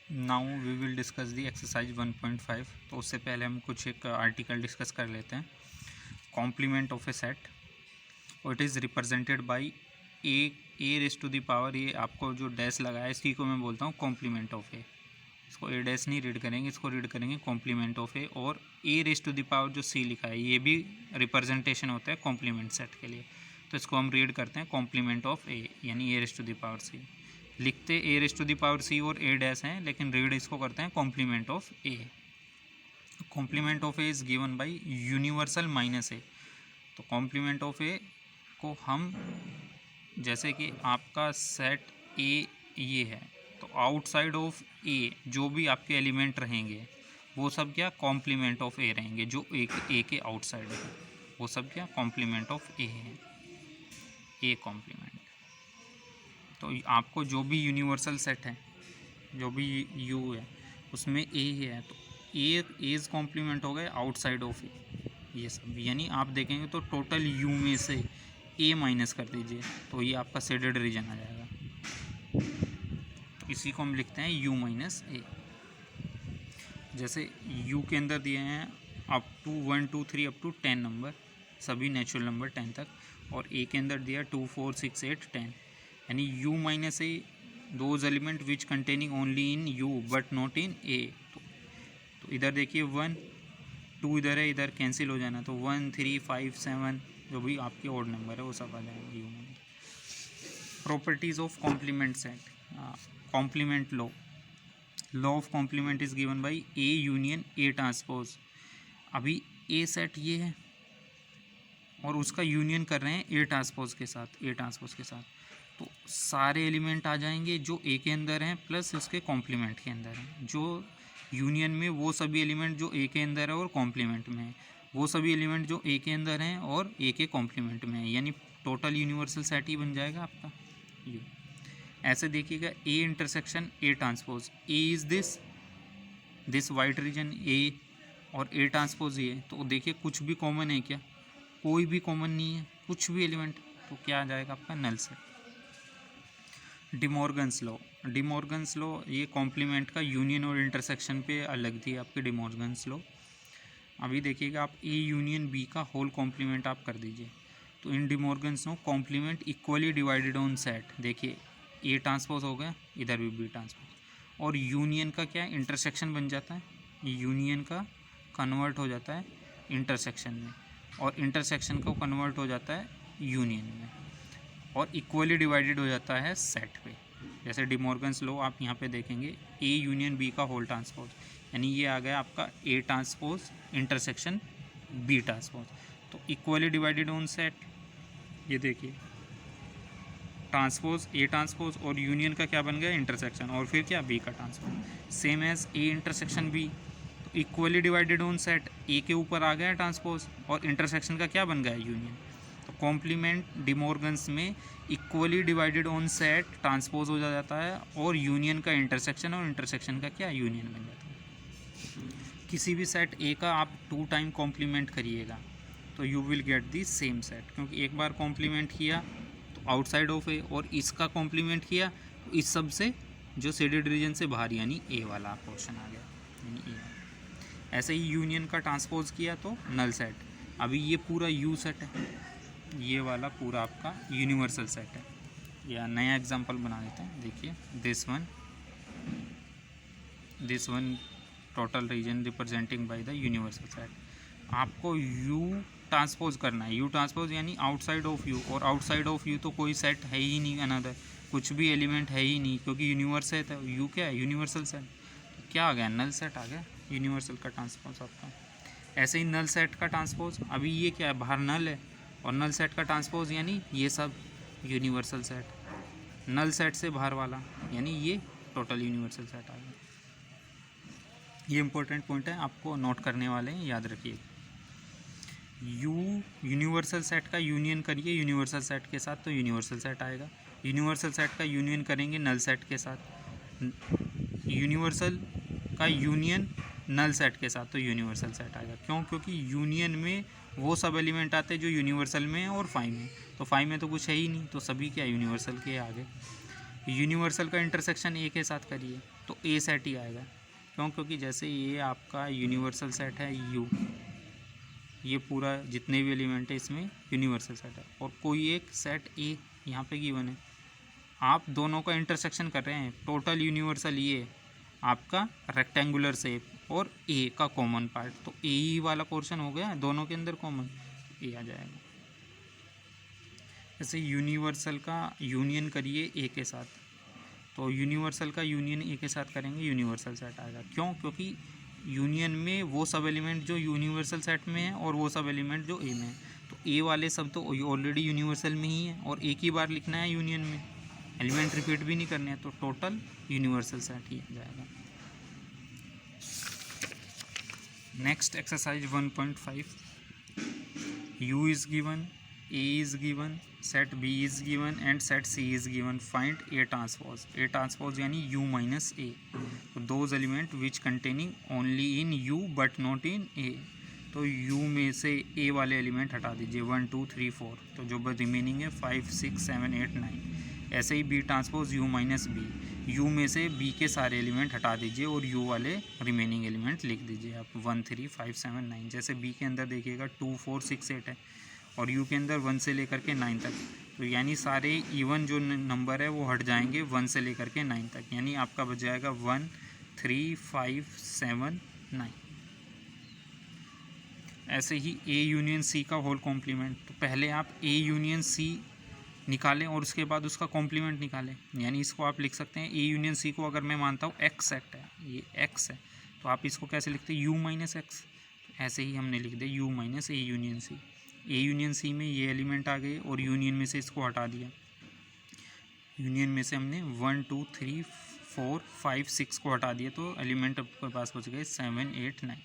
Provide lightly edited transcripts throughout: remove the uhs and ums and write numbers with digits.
Now we will discuss the exercise 1.5। तो उससे पहले हम कुछ एक आर्टिकल डिस्कस कर लेते हैं। कॉम्प्लीमेंट ऑफ ए सेट और it is represented by A raise to the power, ये आपको जो डैश लगा है इसी को मैं बोलता हूँ कॉम्प्लीमेंट ऑफ ए। इसको ए डैश नहीं रीड करेंगे, इसको रीड करेंगे कॉम्प्लीमेंट ऑफ ए। और ए रेस टू द पावर जो सी लिखा है ये भी रिप्रेजेंटेशन होता है कॉम्प्लीमेंट सेट के लिए, तो इसको हम रीड करते हैं कॉम्प्लीमेंट ऑफ ए, यानी A raise to the power C. लिखते A raise to the power C और ए डैश हैं, लेकिन रीड इसको करते हैं complement of A. Complement of A is given by universal minus A. तो कॉम्प्लीमेंट ऑफ ए को हम, जैसे कि आपका सेट ए ये है, तो आउटसाइड ऑफ ए जो भी आपके एलिमेंट रहेंगे वो सब क्या कॉम्प्लीमेंट ऑफ ए रहेंगे। जो ए के आउटसाइड है वो सब क्या कॉम्प्लीमेंट ऑफ ए है, ए कॉम्प्लीमेंट। तो आपको जो भी यूनिवर्सल सेट है, जो भी यू है उसमें ए ही है, तो ए इज़ कॉम्प्लीमेंट हो गए आउटसाइड ऑफ ए ये सब। यानी आप देखेंगे तो टोटल यू में से ए माइनस कर दीजिए तो ये आपका शेडेड रीजन आ जाएगा। इसी को हम लिखते हैं यू माइनस ए। जैसे यू के अंदर दिए हैं up to 1 2 3 up to 10 number, सभी नेचुरल नंबर 10 तक, और ए के अंदर दिया 2 4 6 8 10, यानी U minus A those element which containing only in U but not in A. तो इधर देखिए 1 2 इधर है, इधर कैंसिल हो जाना, तो 1 3 5 7 जो भी आपके ऑड नंबर है वो सब आ जाएंगे यू में। Properties of complement set, complement law of complement is given by A union A transpose. अभी ए सेट ये है और उसका यूनियन कर रहे हैं ए ट्रांसपोज के साथ, तो सारे एलिमेंट आ जाएंगे जो ए के अंदर हैं प्लस उसके कॉम्प्लीमेंट के अंदर हैं। जो यूनियन में वो सभी एलिमेंट जो ए के अंदर है और कॉम्प्लीमेंट में है, वो सभी एलिमेंट जो ए के अंदर हैं और ए के कॉम्प्लीमेंट में है, यानी टोटल यूनिवर्सल सेट ही बन जाएगा आपका यू। ऐसे देखिएगा A intersection A transpose, A is this white region A और ए ट्रांसपोज ये, तो देखिए कुछ भी कॉमन है क्या? कोई भी कॉमन नहीं है, कुछ भी एलिमेंट, तो क्या आ जाएगा आपका नल सेट। डिमॉर्गन्स लॉ ये कॉम्प्लीमेंट का यूनियन और इंटरसेक्शन पे अलग थी आपकी डिमॉर्गन्स लॉ। अभी देखिएगा आप ए यूनियन बी का होल कॉम्प्लीमेंट आप कर दीजिए, तो इन De Morgan's law complement equally divided on set. देखिए ए ट्रांसपोज हो गया, इधर भी बी ट्रांसपोज, और यूनियन का क्या इंटरसेक्शन बन जाता है, यूनियन का कन्वर्ट हो जाता है इंटरसेक्शन में, और इंटरसेक्शन को कन्वर्ट हो जाता है यूनियन में, और इक्वली डिवाइडेड हो जाता है सेट पे। जैसे डिमॉर्गन्स लॉ आप यहाँ पे देखेंगे ए यूनियन बी का होल ट्रांसपोज, यानी ये आ गया आपका A transpose intersection B transpose, तो इक्वली डिवाइडेड ऑन सेट। ये देखिए ट्रांसपोज ए ट्रांसपोज और यूनियन का क्या बन गया इंटरसेक्शन, और फिर क्या बी का transpose. Same as A intersection B, तो equally divided on set, A के ऊपर आ गया ट्रांसपोज और इंटरसेक्शन का क्या बन गया यूनियन। तो कॉम्प्लीमेंट डिमॉर्गन्स में equally divided on set transpose हो जाता है और यूनियन का इंटरसेक्शन और इंटरसेक्शन का क्या यूनियन बन जाता है। किसी भी सेट ए का आप 2 टाइम कॉम्प्लीमेंट करिएगा तो you will get the same set, क्योंकि एक बार कॉम्प्लीमेंट किया तो आउटसाइड ऑफ ए, और इसका कॉम्प्लीमेंट किया तो इस सब से जो शेडेड रीजन से बाहर, यानी ए वाला पोर्शन आ गया, यानी ए। ऐसे ही यूनियन का ट्रांसपोज किया तो नल सेट। अभी ये पूरा यू सेट है, ये वाला पूरा आपका यूनिवर्सल सेट है। या नया एग्जांपल बना देते हैं, देखिए this one total region representing by the universal set. आपको यू ट्रांसपोज करना है, यू ट्रांसपोज यानी आउटसाइड ऑफ यू, और आउटसाइड ऑफ यू तो कोई सेट है ही नहीं, अनदर कुछ भी एलिमेंट है ही नहीं, क्योंकि यूनिवर्स है तो यू क्या है यूनिवर्सल सेट, तो क्या आ गया नल सेट आ गया यूनिवर्सल का ट्रांसपोज आपका। ऐसे ही नल सेट का ट्रांसपोज, अभी ये क्या है बाहर नल है, और नल सेट का ट्रांसपोज यानी ये सब यूनिवर्सल सेट, नल सेट से बाहर वाला यानी ये टोटल यूनिवर्सल सेट आ गया। ये इंपॉर्टेंट पॉइंट है, आपको नोट करने वाले हैं, याद रखिए। यूनिवर्सल सेट का यूनियन करिए यूनिवर्सल सेट के साथ तो यूनिवर्सल सेट आएगा। यूनिवर्सल सेट का यूनियन करेंगे नल सेट के साथ, यूनिवर्सल का यूनियन नल सेट के साथ तो यूनिवर्सल सेट आएगा। क्यों? क्योंकि यूनियन में वो सब एलिमेंट आते हैं जो यूनिवर्सल में है और फाई में, तो फाई में तो कुछ है ही नहीं, तो सभी क्या यूनिवर्सल के आगे। यूनिवर्सल का इंटरसेक्शन ए के साथ करिए, तो ए सेट ही आएगा। क्यों? क्योंकि जैसे ये आपका यूनिवर्सल सेट है यू, ये पूरा जितने भी एलिमेंट है इसमें यूनिवर्सल सेट है, और कोई एक सेट ए यहाँ पे गिवन है, आप दोनों का इंटरसेक्शन कर रहे हैं, टोटल यूनिवर्सल ये आपका रेक्टेंगुलर शेप और ए का कॉमन पार्ट, तो ए ही वाला पोर्शन हो गया दोनों के अंदर कॉमन, ए आ जाएगा। जैसे यूनिवर्सल का यूनियन करिए ए के साथ, तो यूनिवर्सल का यूनियन ए के साथ करेंगे, यूनिवर्सल सेट आएगा। क्यों? क्योंकि यूनियन में वो सब एलिमेंट जो यूनिवर्सल सेट में है और वो सब एलिमेंट जो ए में है, तो ए वाले सब तो ऑलरेडी यूनिवर्सल में ही है और एक ही बार लिखना है यूनियन में, एलिमेंट रिपीट भी नहीं करने हैं, तो टोटल यूनिवर्सल सेट ही आ जाएगा। Next exercise 1.5, U is given, A is given, set B is given and set C is given. Find A transpose. A transpose यानी U minus A. तो those element which containing only in U but not in A. तो U में से A वाले element हटा दीजिए, 1 2 3 4, तो जो रिमेनिंग है 5 6 7 8 9। ऐसे ही B transpose U minus B, U में से B के सारे एलिमेंट हटा दीजिए और U वाले रिमेनिंग एलिमेंट लिख दीजिए आप, 1 3 5 7 9। जैसे B के अंदर देखिएगा 2 4 6 8 है और U के अंदर 1 से लेकर के 9 तक, तो यानी सारे इवन जो नंबर है वो हट जाएंगे 1 से लेकर के 9 तक, यानी आपका बच जाएगा 1 3 5 7 9। ऐसे ही A यूनियन C का होल कॉम्प्लीमेंट, तो पहले आप A यूनियन C निकालें और उसके बाद उसका कॉम्प्लीमेंट निकालें, यानी इसको आप लिख सकते हैं A यूनियन C को अगर मैं मानता हूँ X सेट है, ये X है, तो आप इसको कैसे लिखते हैं, U माइनस एक्स, ऐसे ही हमने लिख दिया U minus A union C। A union C में ये एलिमेंट आ गए और यूनियन में से इसको हटा दिया, यूनियन में से हमने 1 2 3 4 5 6 को हटा दिया, तो एलिमेंट आपके पास बच गए 7 8 9।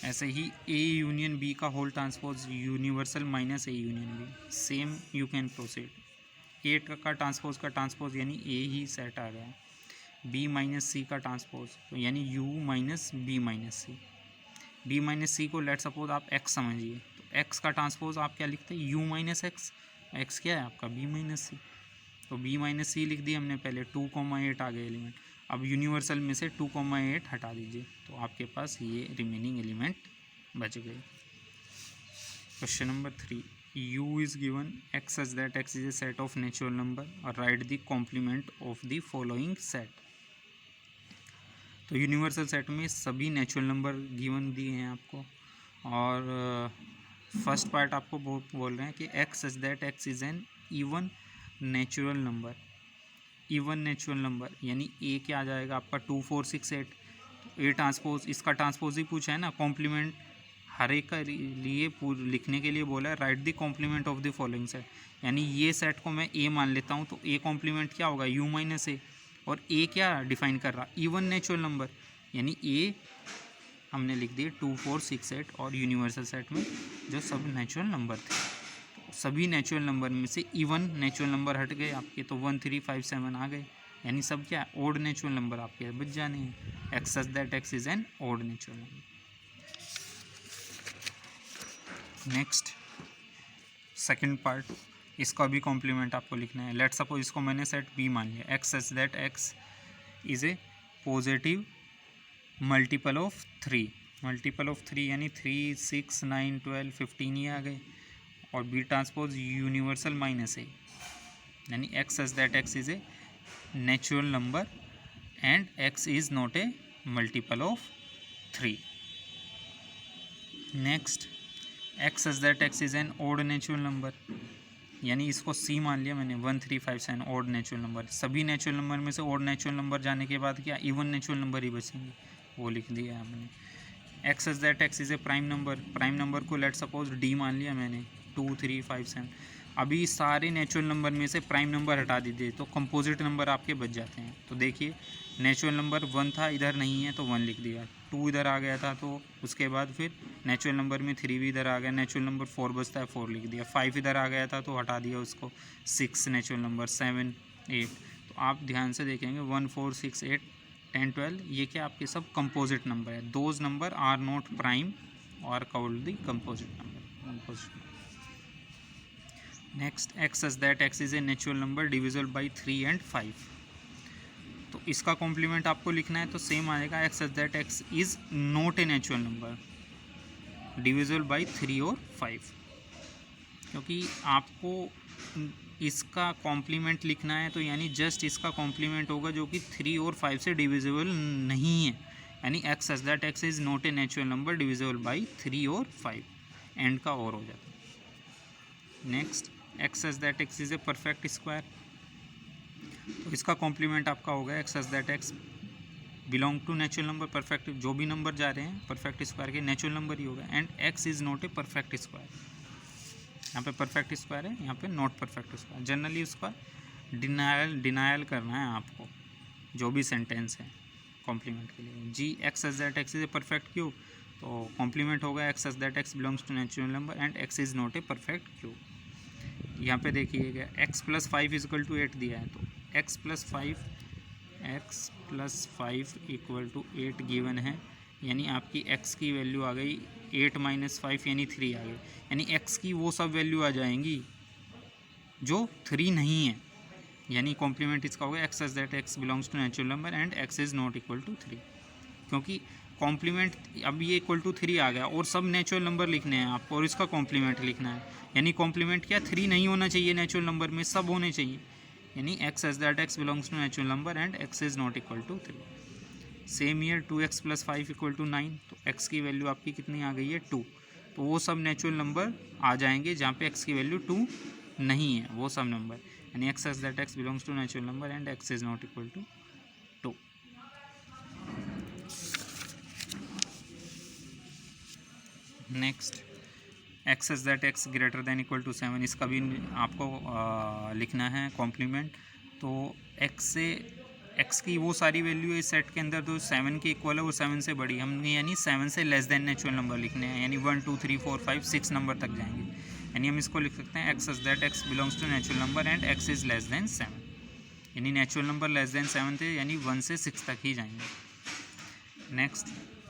ऐसे ही A यूनियन B का whole transpose universal minus A union B, same you can proceed. A का ट्रांसपोज यानी A ही सेट आ गया, B माइनस C का ट्रांसपोज तो यानी U minus B minus C। B minus C को लेट सपोज आप X समझिए, तो X का ट्रांसपोज आप क्या लिखते हैं, U माइनस X, X क्या है आपका B माइनस C, तो B माइनस C लिख दिया हमने पहले, 2,8 आ गए एलिमेंट। अब यूनिवर्सल में से 2,8 हटा दीजिए, तो आपके पास ये रिमेनिंग एलिमेंट बच गए। Question number 3, U is given X such that X is a set of natural number और write the complement of the following set। तो यूनिवर्सल सेट में सभी नेचुरल नंबर गिवन दिए हैं आपको, और फर्स्ट पार्ट आपको बोल रहे हैं कि X such that X is an even natural number, even natural number यानी ए क्या आ जाएगा आपका 2 4 6 8। ए ट्रांसपोज, इसका ट्रांसपोज ही पूछा है ना, कॉम्प्लीमेंट हर एक का लिए लिखने के लिए बोला है, write the complement of the following set, यानी ये सेट को मैं ए मान लेता हूँ, तो ए कॉम्प्लीमेंट क्या होगा U माइनस ए, और ए क्या डिफाइन कर रहा, इवन नेचुरल नंबर, यानी ए हमने लिख दिए 2 4 6 8, और यूनिवर्सल सेट में जो सब नेचुरल नंबर थे, सभी नेचुरल नंबर में से इवन नेचुरल नंबर हट गए आपके, तो 1 3 5 7 आ गए, यानी सब क्या ओड नेचुरल नंबर आपके बच जाने हैं। X such that X is an odd natural number. Next second part, इसका भी कॉम्प्लीमेंट आपको लिखना है। लेट सपोज इसको मैंने सेट B मान लिया, X such that X is A positive multiple of 3, multiple of 3 यानी 3 6 9 12 15 ही आ गए, और B transpose universal minus A, यानी X such that X is a natural number and X is not a multiple of 3। Next X such that X is an odd natural number, यानी इसको C मान लिया मैंने, 1 3 5 7 odd natural number, सभी natural number में से odd natural number जाने के बाद क्या इवन नेचुरल नंबर ही बचेंगे, वो लिख दिया हमने। X such that X is A prime number, prime number को लेट सपोज D मान लिया मैंने, 2 3 5 7। अभी सारे नेचुरल नंबर में से प्राइम नंबर हटा दीजिए, तो कंपोजिट नंबर आपके बच जाते हैं। तो देखिए नेचुरल नंबर 1 था, इधर नहीं है तो 1 लिख दिया, 2 इधर आ गया था, तो उसके बाद फिर नेचुरल नंबर में 3 भी इधर आ गया, नेचुरल नंबर 4 बचता है 4 लिख दिया, 5 इधर आ गया था तो हटा दिया उसको, 6 नेचुरल नंबर, 7 8। तो आप ध्यान से देखेंगे 1 4 6 8 10 12 ये क्या आपके सब कंपोजिट नंबर है, those number are not prime और called the composite number. Next X such that X is a natural number divisible by 3 and 5, तो इसका कॉम्प्लीमेंट आपको लिखना है तो सेम आएगा x such that x is not a natural number divisible by 3 और 5, क्योंकि आपको इसका कॉम्प्लीमेंट लिखना है तो यानी जस्ट इसका कॉम्प्लीमेंट होगा जो कि 3 और 5 से डिविजिबल नहीं है, यानी x such that x is not a natural number divisible by 3 और 5, एंड का और हो जाता है। Next x such that x is a perfect square, तो इसका कॉम्प्लीमेंट आपका होगा x such that X belong to natural number, perfect जो भी नंबर जा रहे हैं परफेक्ट स्क्वायर के नेचुरल नंबर ही होगा, and x is not a perfect square, यहाँ पे परफेक्ट स्क्वायर है, यहाँ पे नॉट परफेक्ट स्क्वायर। जनरली उसका डिनायल करना है आपको जो भी सेंटेंस है कॉम्प्लीमेंट के लिए। जी x such that x is a perfect cube, तो कॉम्प्लीमेंट होगा x such that x belongs to natural number and x is not a perfect cube. यहाँ पे देखिएगा एक्स प्लस 5 इक्वल टू 8 दिया है, तो X plus 5 equal to 8 given है, यानी आपकी x की वैल्यू आ गई 8 माइनस 5 यानी 3 आ गई, यानी x की वो सब वैल्यू आ जाएंगी जो 3 नहीं है, यानी कॉम्प्लीमेंट इसका होगा x such that x belongs to natural number and x is not equal to 3, क्योंकि कॉम्प्लीमेंट अब ये इक्वल टू 3 आ गया और सब नेचुरल नंबर लिखने हैं आपको और इसका कॉम्प्लीमेंट लिखना है, यानी कॉम्प्लीमेंट क्या 3 नहीं होना चाहिए नेचुरल नंबर में, सब होने चाहिए, यानी x such that x belongs to natural number and x is not equal to 3। Same here 2x plus 5 equal to 9, तो x की वैल्यू आपकी कितनी आ गई है 2, तो वो सब नेचुरल नंबर आ जाएंगे जहाँ पे x की वैल्यू 2 नहीं है, वो सब नंबर, यानी x such that x belongs to natural number and x is not equal to 2। Next x such that x greater than equal to 7, इसका भी आपको लिखना है कॉम्प्लीमेंट, तो एक्स की वो सारी वैल्यू इस सेट के अंदर तो 7 के इक्वल है, वो 7 से बड़ी, हम यानी 7 से लेस देन नेचुरल नंबर लिखने हैं, यानी 1 2 3 4 5 6 नंबर तक जाएंगे, यानी हम इसको लिख सकते हैं x such that x belongs to natural number and x is less than 7, यानी नेचुरल नंबर लेस देन 7 थे, यानी 1 से 6 तक ही जाएंगे। नेक्स्ट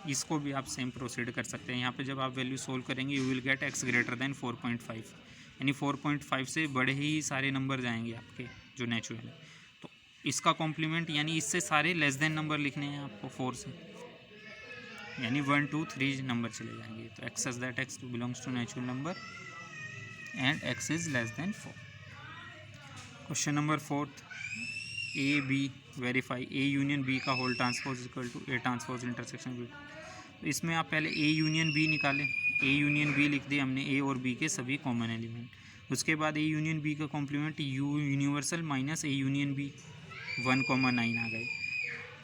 इसको भी आप सेम प्रोसीड कर सकते हैं, यहाँ पे जब आप वैल्यू सोल्व करेंगे you will get x greater then 4.5, यानी 4.5 से बड़े ही सारे नंबर जाएंगे आपके जो नेचुरल है, तो इसका कॉम्प्लीमेंट यानी इससे सारे लेस देन नंबर लिखने हैं आपको 4 से, यानी 1 2 3 नंबर चले जाएंगे, तो x such that x belongs to natural number and x is less than 4। Question number 4, A B verify A union B का whole transpose equal to A transpose intersection B, तो इसमें आप पहले ए यूनियन बी निकालें, ए union B लिख दिए हमने ए और बी के सभी कॉमन एलिमेंट, उसके बाद ए यूनियन बी का complement U universal minus A union B 1,9 आ गए।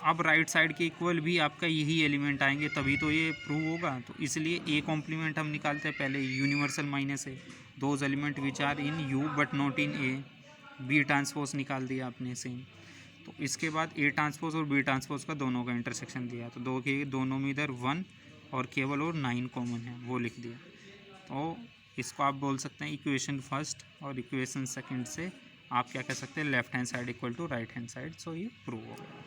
अब राइट साइड के इक्वल भी आपका यही एलिमेंट आएंगे तभी तो ये प्रूव होगा, तो इसलिए ए कॉम्प्लीमेंट हम निकालते हैं पहले universal minus A, those element which are in U but not in A, B transpose निकाल दिया आपने सेम, तो इसके बाद ए ट्रांसपोज और बी ट्रांसपोज का दोनों का इंटरसेक्शन दिया, तो दोनों में इधर 1 और केवल और 9 कॉमन है वो लिख दिया, तो इसको आप बोल सकते हैं इक्वेशन फर्स्ट और इक्वेशन सेकंड से आप क्या कह सकते हैं left hand side equal to right hand side, so ये प्रूव हो गया।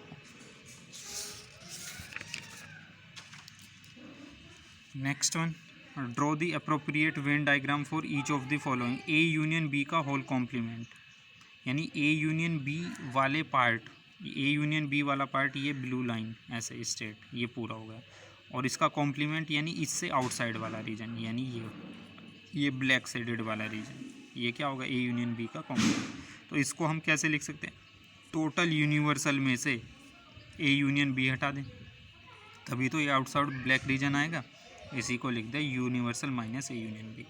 Next one, draw the appropriate Venn diagram for each of the following, A union B का होल कॉम्प्लीमेंट, यानी ए यूनियन बी वाले पार्ट, ए यूनियन बी वाला part ये blue line ऐसे straight ये पूरा हो गया, और इसका कॉम्प्लीमेंट यानी इससे आउटसाइड वाला रीजन, यानी ये ब्लैक शेडेड वाला रीजन, ये क्या होगा ए यूनियन बी का कॉम्प्लीमेंट, तो इसको हम कैसे लिख सकते हैं, टोटल यूनिवर्सल में से ए यूनियन बी हटा दें तभी तो ये आउटसाइड ब्लैक रीजन आएगा, इसी को लिख दें universal minus A union B.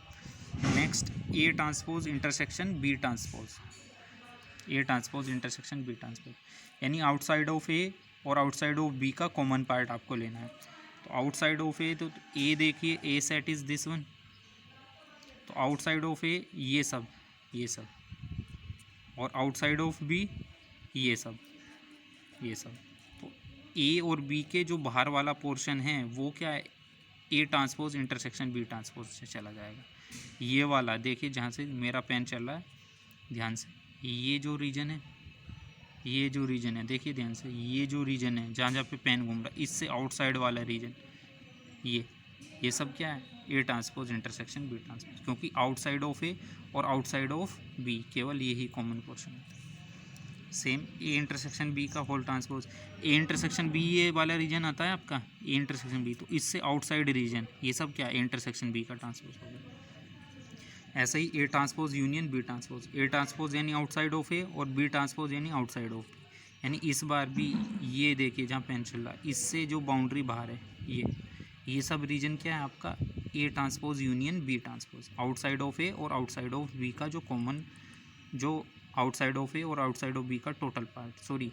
Next A transpose intersection B transpose, A transpose intersection B transpose, यानी आउटसाइड ऑफ ए और आउटसाइड ऑफ बी का कॉमन पार्ट आपको लेना है, तो आउटसाइड ऑफ ए, तो ए देखिए ए सेट इज़ दिस वन, तो आउटसाइड ऑफ ए ये सब और आउटसाइड ऑफ बी ये सब, तो ए और बी के जो बाहर वाला पोर्शन है वो क्या है A transpose intersection B transpose से चला जाएगा, ये वाला देखिए जहाँ से मेरा पेन चल रहा है ध्यान से, ये जो रीजन है देखिए ध्यान से, ये जो रीजन है जहाँ जहाँ पे पेन घूम रहा है इससे आउटसाइड वाला रीजन, ये सब क्या है A transpose intersection B transpose, क्योंकि आउटसाइड ऑफ ए और आउटसाइड ऑफ बी केवल यही कॉमन पोर्शन है। सेम ए इंटरसेक्शन बी का whole transpose, A intersection B ये वाला रीजन आता है आपका, ए इंटरसेक्शन बी, तो इससे आउटसाइड रीजन ये सब क्या, ए इंटरसेक्शन बी का ट्रांसपोज हो गया। ऐसा ही A transpose union B transpose, A transpose यानी आउटसाइड ऑफ ए और बी ट्रांसपोज यानी आउटसाइड ऑफ बी, यानी इस बार भी ये देखिए जहाँ पेन चल रहा है इससे जो बाउंड्री बाहर है ये सब रीजन क्या है आपका, A transpose union B transpose, outside of A और आउटसाइड ऑफ बी का जो कॉमन, जो आउटसाइड ऑफ ए और आउटसाइड ऑफ बी का total part, sorry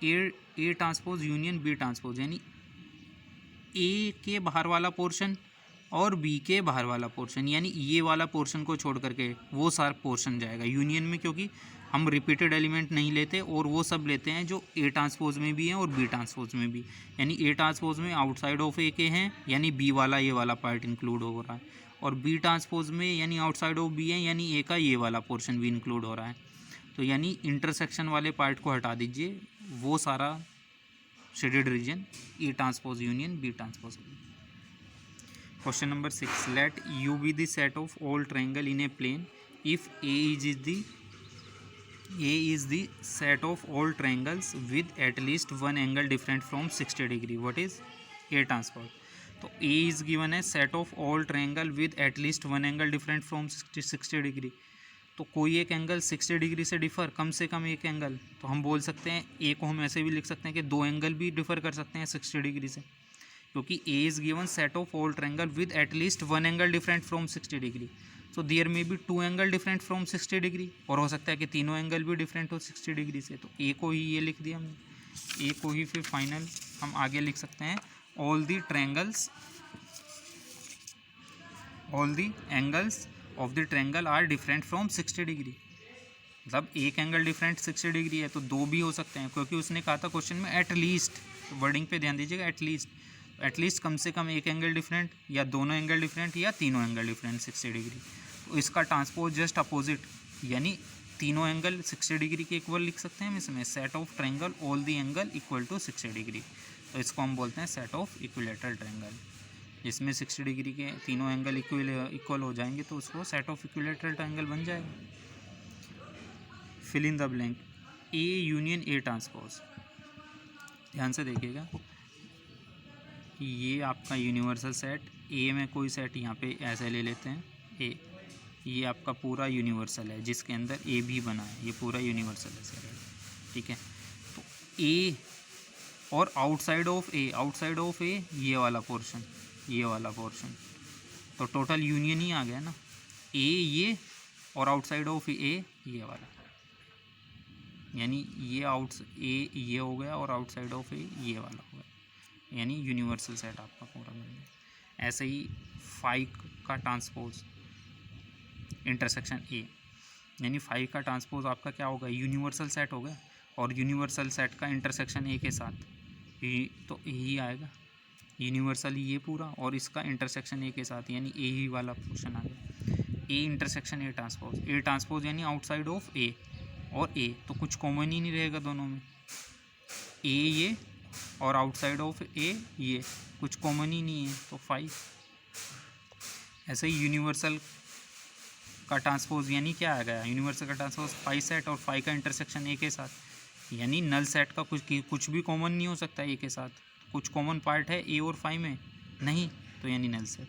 A transpose union B transpose, यानी ए के बाहर वाला पोर्शन और बी के बाहर वाला पोर्शन, यानी ये वाला पोर्शन को छोड़ करके वो सारा पोर्शन जाएगा यूनियन में, क्योंकि हम रिपीटेड एलिमेंट नहीं लेते और वो सब लेते हैं जो ए ट्रांसपोज में भी हैं और बी ट्रांसपोज में भी, यानी ए ट्रांसपोज में आउटसाइड ऑफ ए के हैं यानी बी वाला ये वाला पार्ट इंक्लूड हो रहा है, और बी ट्रांसपोज में यानी आउटसाइड ऑफ बी है यानी ए का ये वाला पोर्शन भी इंक्लूड हो रहा है। तो यानी इंटरसेक्शन वाले पार्ट को हटा दीजिए, वो सारा shaded region A transpose union B transpose. Question number 6, let U be the set of all triangle in a plane if A is the set of all triangles with at least one angle different from 60 degree. What is A transpose? तो A is given as set of all triangle with at least one angle different from 60 degree. तो कोई एक angle 60 degree से differ, कम से कम एक angle, तो हम बोल सकते हैं ए को हम ऐसे भी लिख सकते हैं कि दो एंगल भी डिफ़र कर सकते हैं 60 डिग्री से, क्योंकि A is given set of all triangle with at least one angle different from 60 degree, so there may be two angle different from 60 degree, और हो सकता है कि तीनों एंगल भी डिफरेंट हो 60 डिग्री से। तो ए को ही ये लिख दिया हमने, ए को ही फिर फाइनल हम आगे लिख सकते हैं all the triangles, all the angles of the triangle are different from 60 degree, मतलब एक एंगल डिफरेंट 60 डिग्री है तो दो भी हो सकते हैं, क्योंकि उसने कहा था क्वेश्चन में एट लीस्ट, तो वर्डिंग पे ध्यान दीजिएगा, एटलीस्ट कम से कम एक एंगल डिफरेंट, या दोनों एंगल डिफरेंट, या तीनों एंगल डिफरेंट 60 डिग्री। तो इसका ट्रांसपोज जस्ट अपोजिट, यानी तीनों एंगल 60 डिग्री के इक्वल लिख सकते हैं हम इसमें, set of triangle all the angle equal to 60 degree, तो इसको हम बोलते हैं सेट ऑफ इक्विलेटरल ट्रायंगल, जिसमें 60 डिग्री के तीनों एंगल इक्वल हो जाएंगे तो उसको सेट ऑफ इक्विलेटरल ट्रायंगल बन जाएगा। Fill in the blank, A union A transpose, ध्यान से देखिएगा, ये आपका यूनिवर्सल सेट, ए में कोई सेट यहाँ पे ऐसे ले लेते हैं ए, ये आपका पूरा यूनिवर्सल है जिसके अंदर ए भी बना है, ये पूरा यूनिवर्सल है सेट, ठीक है। तो ए और आउटसाइड ऑफ ए ये वाला पोर्शन, ये वाला पोर्शन, तो टोटल यूनियन ही आ गया ना, ए ये और आउटसाइड ऑफ ए ये वाला, यानी ये ए ये हो गया और आउटसाइड ऑफ ए ये वाला हो गया, यानी यूनिवर्सल सेट आपका पूरा बन गया। ऐसे ही फाइव का ट्रांसपोज इंटरसेक्शन ए, यानी फाइव का ट्रांसपोज आपका क्या होगा, यूनिवर्सल सेट होगा, और यूनिवर्सल सेट का इंटरसेक्शन ए के साथ तो ए ही आएगा, यूनिवर्सल ये पूरा और इसका इंटरसेक्शन ए के साथ, यानी ए ही वाला पोर्शन आ गया। ए इंटरसेक्शन ए ट्रांसपोज यानी आउटसाइड ऑफ ए और ए, तो कुछ कॉमन ही नहीं रहेगा दोनों में, ए ये और आउटसाइड ऑफ ए ये कुछ कॉमन ही नहीं है, तो 5। ऐसे ही यूनिवर्सल का ट्रांसपोज यानी क्या आ गया, यूनिवर्सल का ट्रांसपोज 5 सेट और 5 का इंटरसेक्शन ए के साथ, यानी नल सेट का कुछ भी कॉमन नहीं हो सकता ए के साथ, कुछ कॉमन पार्ट है ए और 5 में नहीं, तो यानी नल सेट।